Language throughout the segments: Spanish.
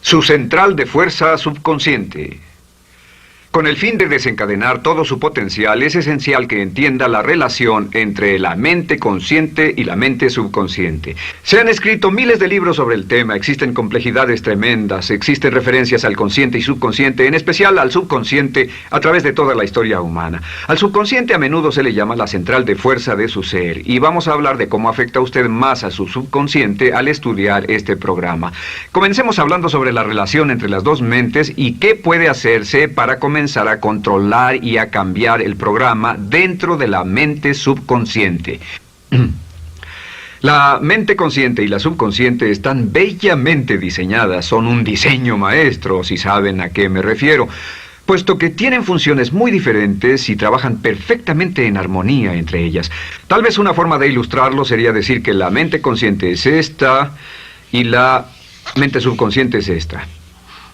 Su central de fuerza subconsciente. Con el fin de desencadenar todo su potencial, es esencial que entienda la relación entre la mente consciente y la mente subconsciente. Se han escrito miles de libros sobre el tema, existen complejidades tremendas, existen referencias al consciente y subconsciente, en especial al subconsciente, a través de toda la historia humana. Al subconsciente a menudo se le llama la central de fuerza de su ser, y vamos a hablar de cómo afecta a usted más a su subconsciente al estudiar este programa. Comencemos hablando sobre la relación entre las dos mentes y qué puede hacerse para comenzar a controlar y a cambiar el programa dentro de la mente subconsciente. La mente consciente y la subconsciente están bellamente diseñadas, son un diseño maestro, si saben a qué me refiero, puesto que tienen funciones muy diferentes y trabajan perfectamente en armonía entre ellas. Tal vez una forma de ilustrarlo sería decir que la mente consciente es esta y la mente subconsciente es esta.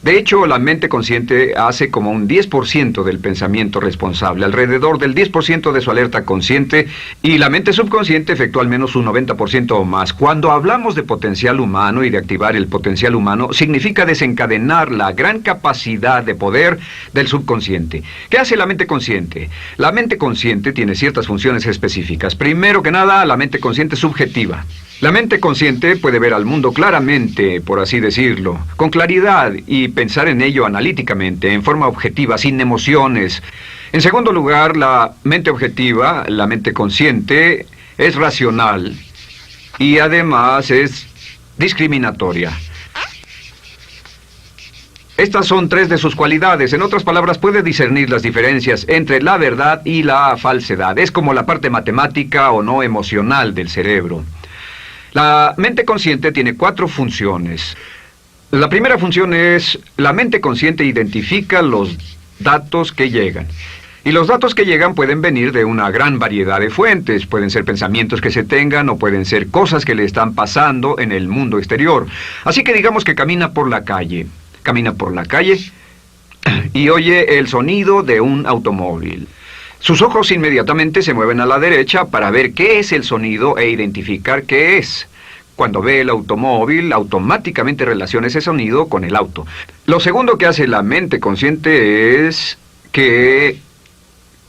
De hecho, la mente consciente hace como un 10% del pensamiento responsable, alrededor del 10% de su alerta consciente, y la mente subconsciente efectúa al menos un 90% o más. Cuando hablamos de potencial humano y de activar el potencial humano, significa desencadenar la gran capacidad de poder del subconsciente. ¿Qué hace la mente consciente? La mente consciente tiene ciertas funciones específicas. Primero que nada, la mente consciente subjetiva. La mente consciente puede ver al mundo claramente, por así decirlo, con claridad y pensar en ello analíticamente, en forma objetiva, sin emociones. En segundo lugar, la mente objetiva, la mente consciente, es racional y además es discriminatoria. Estas son tres de sus cualidades. En otras palabras, puede discernir las diferencias entre la verdad y la falsedad. Es como la parte matemática o no emocional del cerebro. La mente consciente tiene 4 funciones. La primera función es, la mente consciente identifica los datos que llegan. Y los datos que llegan pueden venir de una gran variedad de fuentes. Pueden ser pensamientos que se tengan o pueden ser cosas que le están pasando en el mundo exterior. Así que digamos que camina por la calle. Camina por la calle y oye el sonido de un automóvil. Sus ojos inmediatamente se mueven a la derecha para ver qué es el sonido e identificar qué es. Cuando ve el automóvil, automáticamente relaciona ese sonido con el auto. Lo segundo que hace la mente consciente es que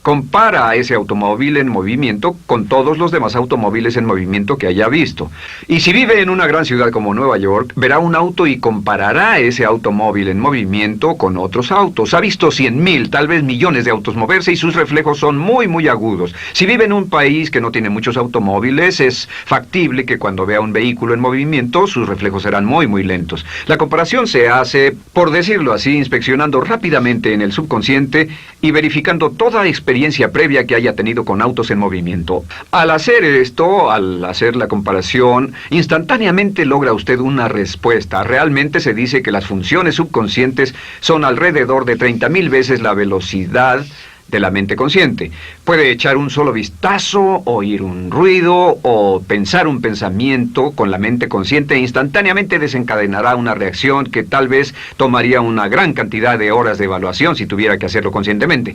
compara a ese automóvil en movimiento con todos los demás automóviles en movimiento que haya visto. Y si vive en una gran ciudad como Nueva York, verá un auto y comparará ese automóvil en movimiento con otros autos. Ha visto 100,000, tal vez millones de autos moverse y sus reflejos son muy, muy agudos. Si vive en un país que no tiene muchos automóviles, es factible que cuando vea un vehículo en movimiento, sus reflejos serán muy, muy lentos. La comparación se hace, por decirlo así, inspeccionando rápidamente en el subconsciente y verificando toda experiencia previa que haya tenido con autos en movimiento. Al hacer esto, al hacer la comparación, instantáneamente logra usted una respuesta. Realmente se dice que las funciones subconscientes son alrededor de 30,000 veces la velocidad de la mente consciente. Puede echar un solo vistazo, oír un ruido o pensar un pensamiento con la mente consciente e instantáneamente desencadenará una reacción que tal vez tomaría una gran cantidad de horas de evaluación si tuviera que hacerlo conscientemente.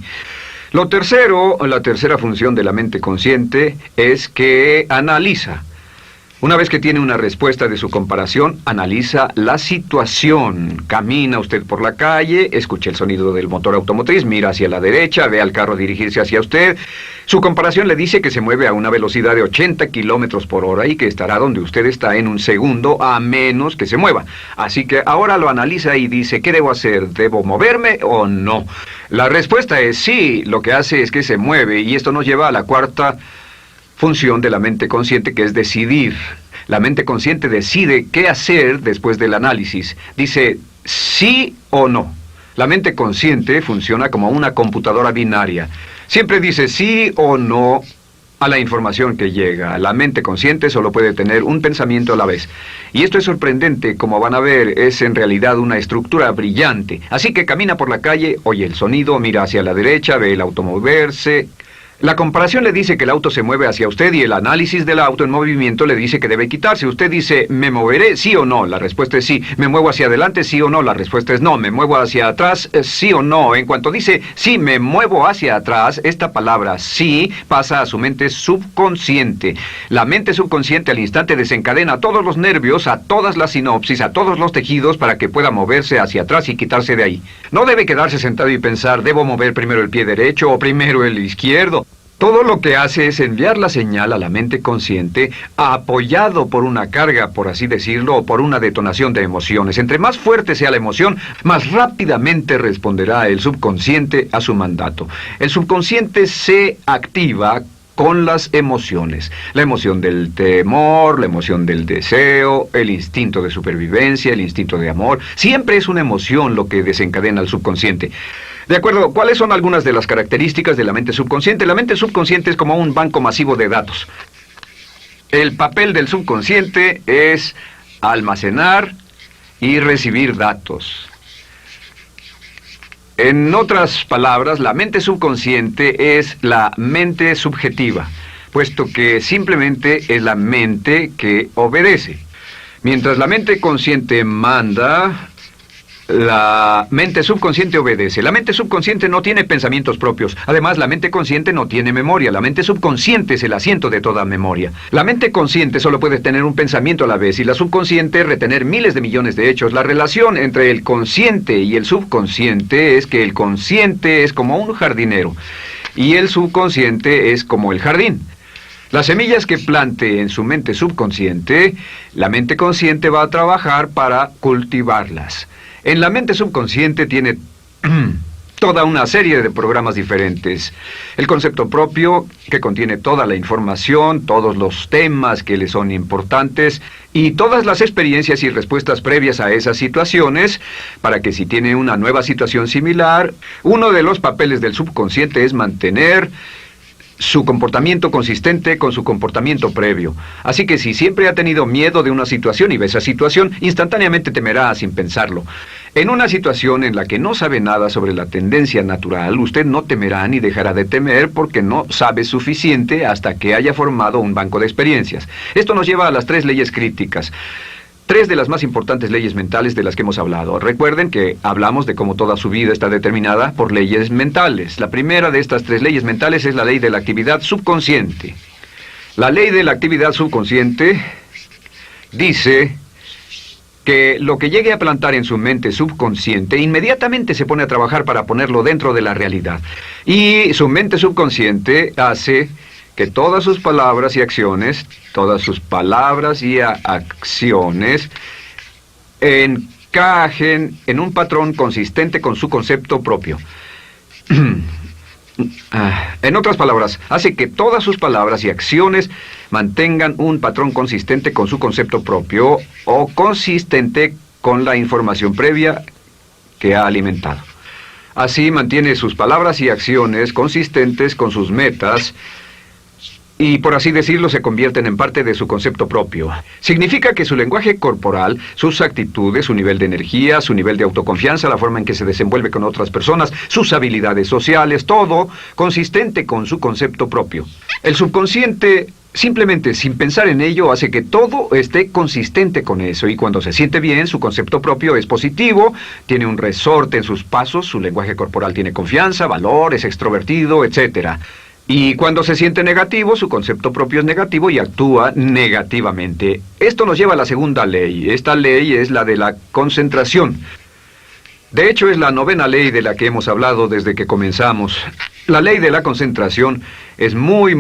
La tercera función de la mente consciente es que analiza. Una vez que tiene una respuesta de su comparación, analiza la situación. Camina usted por la calle, escucha el sonido del motor automotriz, mira hacia la derecha, ve al carro dirigirse hacia usted. Su comparación le dice que se mueve a una velocidad de 80 kilómetros por hora y que estará donde usted está en un segundo, a menos que se mueva. Así que ahora lo analiza y dice, ¿qué debo hacer? ¿Debo moverme o no? La respuesta es sí. Lo que hace es que se mueve, y esto nos lleva a la cuarta función de la mente consciente, que es decidir. La mente consciente decide qué hacer después del análisis. Dice sí o no. La mente consciente funciona como una computadora binaria. Siempre dice sí o no a la información que llega. La mente consciente solo puede tener un pensamiento a la vez. Y esto es sorprendente, como van a ver, es en realidad una estructura brillante. Así que camina por la calle, oye el sonido, mira hacia la derecha, ve el auto moverse. La comparación le dice que el auto se mueve hacia usted y el análisis del auto en movimiento le dice que debe quitarse. Usted dice, ¿me moveré? ¿Sí o no? La respuesta es sí. ¿Me muevo hacia adelante? ¿Sí o no? La respuesta es no. ¿Me muevo hacia atrás? ¿Sí o no? En cuanto dice, sí, me muevo hacia atrás, esta palabra sí pasa a su mente subconsciente. La mente subconsciente al instante desencadena a todos los nervios, a todas las sinapsis, a todos los tejidos para que pueda moverse hacia atrás y quitarse de ahí. No debe quedarse sentado y pensar, ¿debo mover primero el pie derecho o primero el izquierdo? Todo lo que hace es enviar la señal a la mente consciente, apoyado por una carga, por así decirlo, o por una detonación de emociones. Entre más fuerte sea la emoción, más rápidamente responderá el subconsciente a su mandato. El subconsciente se activa con las emociones. La emoción del temor, la emoción del deseo, el instinto de supervivencia, el instinto de amor. Siempre es una emoción lo que desencadena al subconsciente. De acuerdo, ¿cuáles son algunas de las características de la mente subconsciente? La mente subconsciente es como un banco masivo de datos. El papel del subconsciente es almacenar y recibir datos. En otras palabras, la mente subconsciente es la mente subjetiva, puesto que simplemente es la mente que obedece. Mientras la mente consciente manda, la mente subconsciente obedece. La mente subconsciente no tiene pensamientos propios. Además, la mente consciente no tiene memoria. La mente subconsciente es el asiento de toda memoria. La mente consciente solo puede tener un pensamiento a la vez y la subconsciente retener miles de millones de hechos. La relación entre el consciente y el subconsciente es que el consciente es como un jardinero y el subconsciente es como el jardín. Las semillas que plante en su mente subconsciente, la mente consciente va a trabajar para cultivarlas. En la mente subconsciente tiene toda una serie de programas diferentes. El concepto propio, que contiene toda la información, todos los temas que le son importantes y todas las experiencias y respuestas previas a esas situaciones, para que si tiene una nueva situación similar, uno de los papeles del subconsciente es mantener su comportamiento consistente con su comportamiento previo. Así que si siempre ha tenido miedo de una situación y ve esa situación, instantáneamente temerá sin pensarlo. En una situación en la que no sabe nada sobre la tendencia natural, usted no temerá ni dejará de temer porque no sabe suficiente hasta que haya formado un banco de experiencias. Esto nos lleva a las 3 leyes críticas. 3 de las más importantes leyes mentales de las que hemos hablado. Recuerden que hablamos de cómo toda su vida está determinada por leyes mentales. La primera de estas 3 leyes mentales es la ley de la actividad subconsciente. La ley de la actividad subconsciente dice que lo que llegue a plantar en su mente subconsciente inmediatamente se pone a trabajar para ponerlo dentro de la realidad. Y su mente subconsciente hace que todas sus palabras y acciones encajen en un patrón consistente con su concepto propio. En otras palabras, hace que todas sus palabras y acciones mantengan un patrón consistente con su concepto propio o consistente con la información previa que ha alimentado. Así mantiene sus palabras y acciones consistentes con sus metas y, por así decirlo, se convierten en parte de su concepto propio. Significa que su lenguaje corporal, sus actitudes, su nivel de energía, su nivel de autoconfianza, la forma en que se desenvuelve con otras personas, sus habilidades sociales, todo consistente con su concepto propio. El subconsciente, simplemente sin pensar en ello, hace que todo esté consistente con eso, y cuando se siente bien, su concepto propio es positivo, tiene un resorte en sus pasos, su lenguaje corporal tiene confianza, valor, es extrovertido, etc. Y cuando se siente negativo, su concepto propio es negativo y actúa negativamente. Esto nos lleva a la segunda ley. Esta ley es la de la concentración. De hecho, es la 9ª ley de la que hemos hablado desde que comenzamos. La ley de la concentración es muy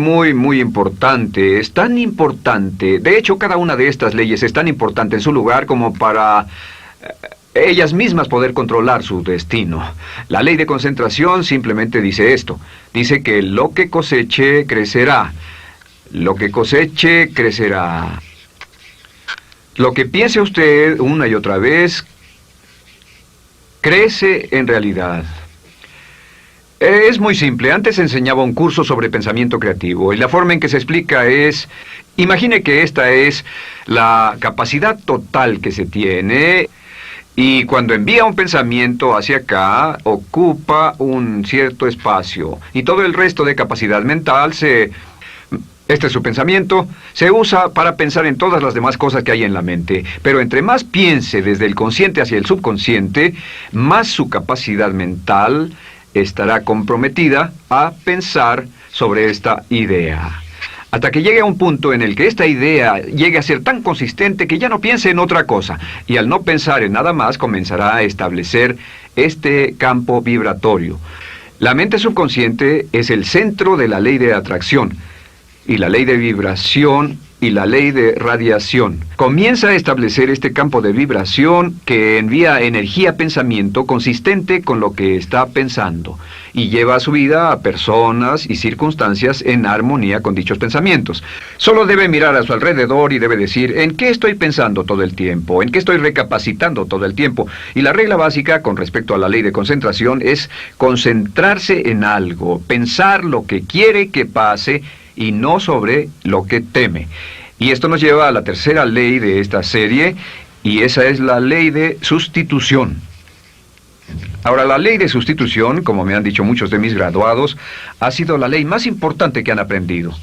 importante. Es tan importante. De hecho, cada una de estas leyes es tan importante en su lugar como para ellas mismas poder controlar su destino. La ley de concentración simplemente dice esto. Dice que lo que coseche, crecerá. Lo que coseche, crecerá. Lo que piense usted una y otra vez, crece en realidad. Es muy simple. Antes enseñaba un curso sobre pensamiento creativo y la forma en que se explica es: imagine que esta es la capacidad total que se tiene Y cuando envía un pensamiento hacia acá, ocupa un cierto espacio. Y todo el resto de capacidad mental este es su pensamiento, se usa para pensar en todas las demás cosas que hay en la mente. Pero entre más piense desde el consciente hacia el subconsciente, más su capacidad mental estará comprometida a pensar sobre esta idea. Hasta que llegue a un punto en el que esta idea llegue a ser tan consistente que ya no piense en otra cosa. Y al no pensar en nada más, comenzará a establecer este campo vibratorio. La mente subconsciente es el centro de la ley de atracción, y la ley de vibración y la ley de radiación. Comienza a establecer este campo de vibración que envía energía a pensamiento consistente con lo que está pensando y lleva a su vida a personas y circunstancias en armonía con dichos pensamientos. Solo debe mirar a su alrededor y debe decir, ¿en qué estoy pensando todo el tiempo? ¿En qué estoy recapacitando todo el tiempo? Y la regla básica con respecto a la ley de concentración es concentrarse en algo, pensar lo que quiere que pase y no sobre lo que teme. Y esto nos lleva a la tercera ley de esta serie, y esa es la ley de sustitución. Ahora, la ley de sustitución, como me han dicho muchos de mis graduados, ha sido la ley más importante que han aprendido.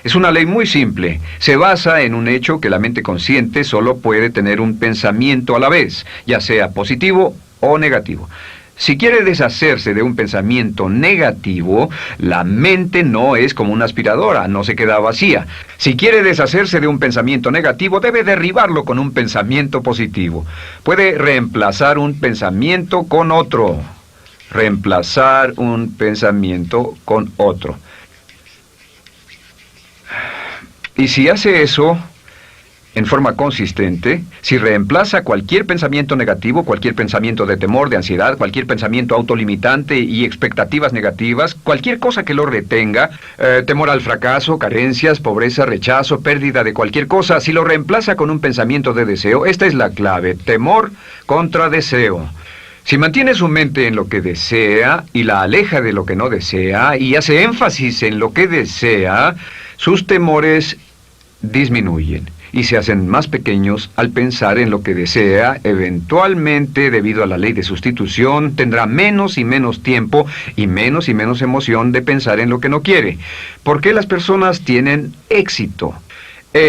Es una ley muy simple. Se basa en un hecho que la mente consciente solo puede tener un pensamiento a la vez, ya sea positivo o negativo. Si quiere deshacerse de un pensamiento negativo, la mente no es como una aspiradora, no se queda vacía. Si quiere deshacerse de un pensamiento negativo, debe derribarlo con un pensamiento positivo. Puede reemplazar un pensamiento con otro. Reemplazar un pensamiento con otro. Y si hace eso en forma consistente, si reemplaza cualquier pensamiento negativo, cualquier pensamiento de temor, de ansiedad, cualquier pensamiento autolimitante y expectativas negativas, cualquier cosa que lo retenga, temor al fracaso, carencias, pobreza, rechazo, pérdida de cualquier cosa, si lo reemplaza con un pensamiento de deseo, esta es la clave: temor contra deseo. Si mantiene su mente en lo que desea y la aleja de lo que no desea y hace énfasis en lo que desea, sus temores disminuyen y se hacen más pequeños al pensar en lo que desea. Eventualmente, debido a la ley de sustitución, tendrá menos y menos tiempo y menos emoción de pensar en lo que no quiere. ¿Por qué las personas tienen éxito?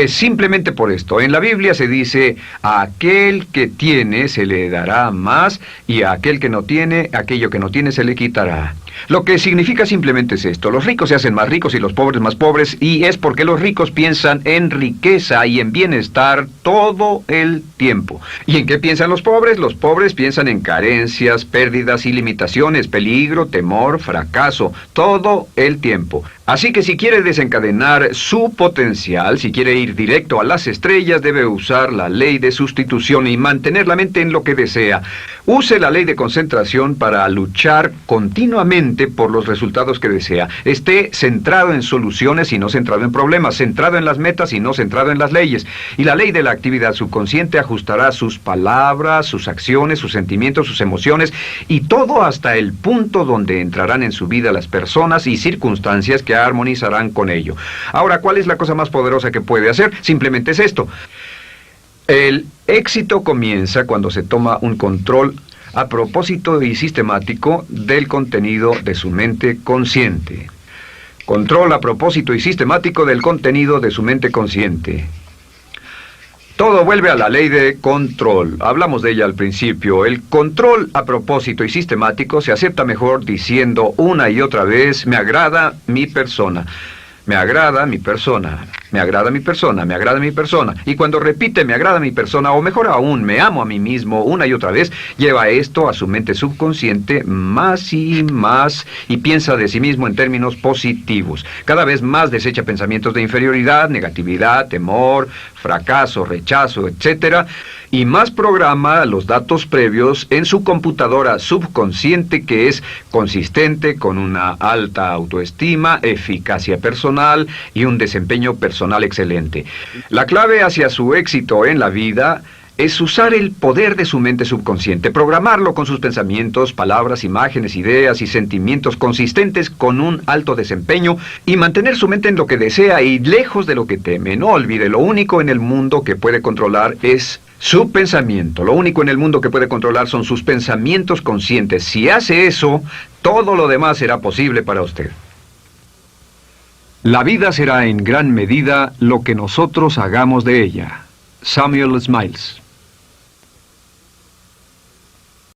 Simplemente por esto. En la Biblia se dice, a aquel que tiene se le dará más, y a aquel que no tiene, aquello que no tiene se le quitará. Lo que significa simplemente es esto: los ricos se hacen más ricos y los pobres más pobres, y es porque los ricos piensan en riqueza y en bienestar todo el tiempo. ¿Y en qué piensan los pobres? Los pobres piensan en carencias, pérdidas y limitaciones, peligro, temor, fracaso, todo el tiempo. Así que si quiere desencadenar su potencial, si quiere ir directo a las estrellas, debe usar la ley de sustitución y mantener la mente en lo que desea. Use la ley de concentración para luchar continuamente por los resultados que desea. Esté centrado en soluciones y no centrado en problemas, centrado en las metas y no centrado en las leyes. Y la ley de la actividad subconsciente ajustará sus palabras, sus acciones, sus sentimientos, sus emociones y todo hasta el punto donde entrarán en su vida las personas y circunstancias que armonizarán con ello. Ahora, ¿cuál es la cosa más poderosa que puede hacer? Simplemente es esto. El éxito comienza cuando se toma un control a propósito y sistemático del contenido de su mente consciente. Control a propósito y sistemático del contenido de su mente consciente. Todo vuelve a la ley de control. Hablamos de ella al principio. El control a propósito y sistemático se acepta mejor diciendo una y otra vez: me agrada mi persona. Me agrada mi persona, me agrada mi persona, me agrada mi persona. Y cuando repite me agrada mi persona, o mejor aún, me amo a mí mismo una y otra vez, lleva esto a su mente subconsciente más y más y piensa de sí mismo en términos positivos. Cada vez más desecha pensamientos de inferioridad, negatividad, temor, fracaso, rechazo, etc. Y más programa los datos previos en su computadora subconsciente, que es consistente con una alta autoestima, eficacia personal y un desempeño personal excelente. La clave hacia su éxito en la vida es usar el poder de su mente subconsciente, programarlo con sus pensamientos, palabras, imágenes, ideas y sentimientos consistentes con un alto desempeño y mantener su mente en lo que desea y lejos de lo que teme. No olvide, lo único en el mundo que puede controlar es su pensamiento. Lo único en el mundo que puede controlar son sus pensamientos conscientes. Si hace eso, todo lo demás será posible para usted. La vida será en gran medida lo que nosotros hagamos de ella. Samuel Smiles.